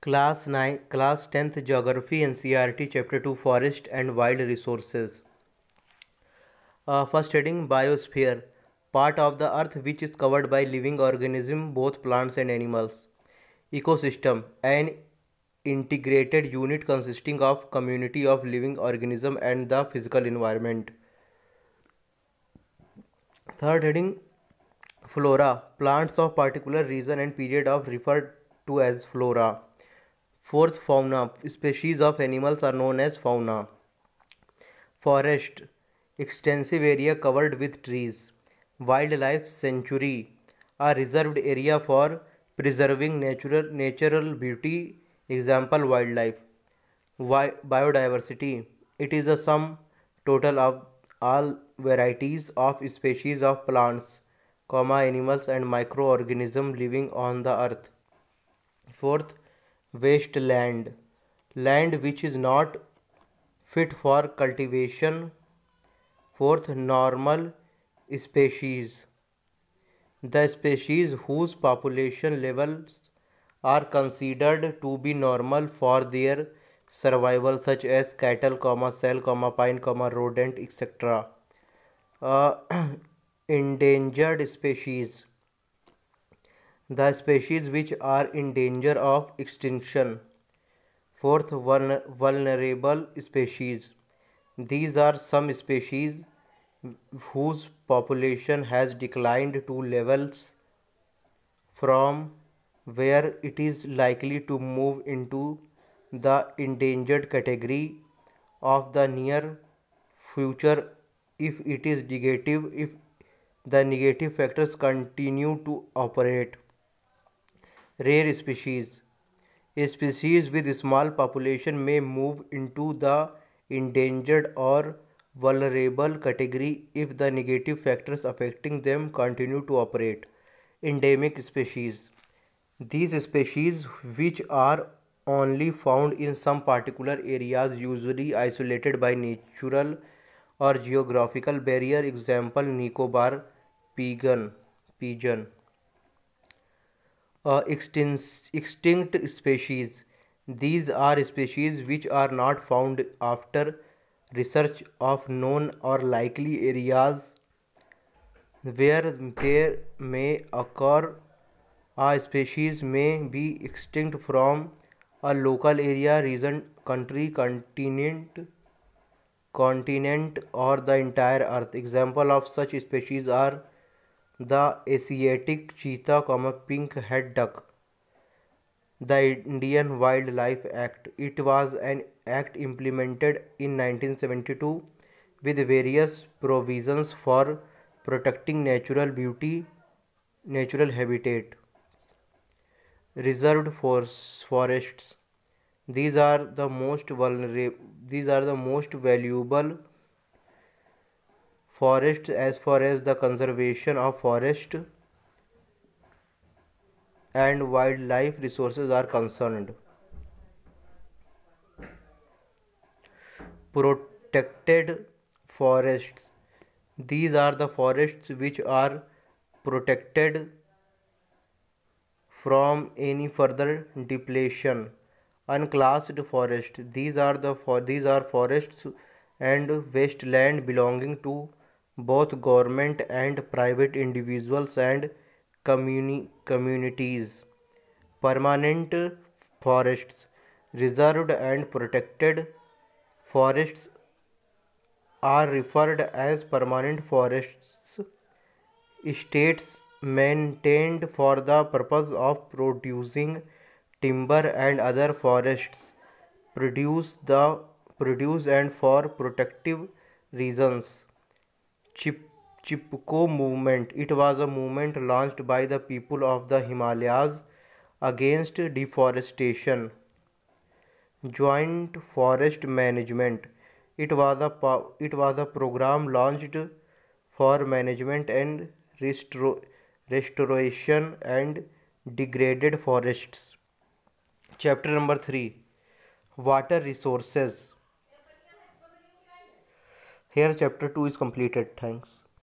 Class 10th Geography NCERT Chapter 2 Forest and Wild Resources. First heading Biosphere, part of the earth which is covered by living organisms, both plants and animals. Ecosystem, an integrated unit consisting of community of living organisms and the physical environment. Third heading Flora, plants of particular region and period of referred to as flora. Fourth, fauna, species of animals are known as fauna. Forest, extensive area covered with trees. Wildlife sanctuary, a reserved area for preserving natural beauty, example wildlife. Biodiversity, it is a sum total of all varieties of species of plants, animals and microorganisms living on the earth. Fourth, wasteland, land which is not fit for cultivation. Fourth, normal species, the species whose population levels are considered to be normal for their survival, such as cattle, cell, pine, rodent, etc. Endangered species, the species which are in danger of extinction. Fourth, vulnerable species, these are some species whose population has declined to levels from where it is likely to move into the endangered category of the near future if it is negative, if the negative factors continue to operate. Rare species, a species with small population may move into the endangered or vulnerable category if the negative factors affecting them continue to operate. Endemic species, these species which are only found in some particular areas, usually isolated by natural or geographical barrier, example Nicobar pigeon. Extinct species, these are species which are not found after research of known or likely areas where there may occur. A species may be extinct from a local area, region, country, continent or the entire earth. Example of such species are the Asiatic cheetah, pink head duck. The Indian Wildlife Act, it was an act implemented in 1972 with various provisions for protecting natural beauty, natural habitat. Reserved forests, these are the most valuable forests as far as the conservation of forest and wildlife resources are concerned. Protected forests, these are the forests which are protected from any further depletion. Unclassed forest, these are forests and wasteland belonging to both government and private individuals and communities. Permanent forests, reserved and protected forests are referred as permanent forests, estates maintained for the purpose of producing timber and other forests produce and for protective reasons. Chipko movement, it was a movement launched by the people of the Himalayas against deforestation. Joint forest management, it was a program launched for management and restoration and degraded forests. Chapter number 3, water resources. Here chapter 2 is completed. Thanks.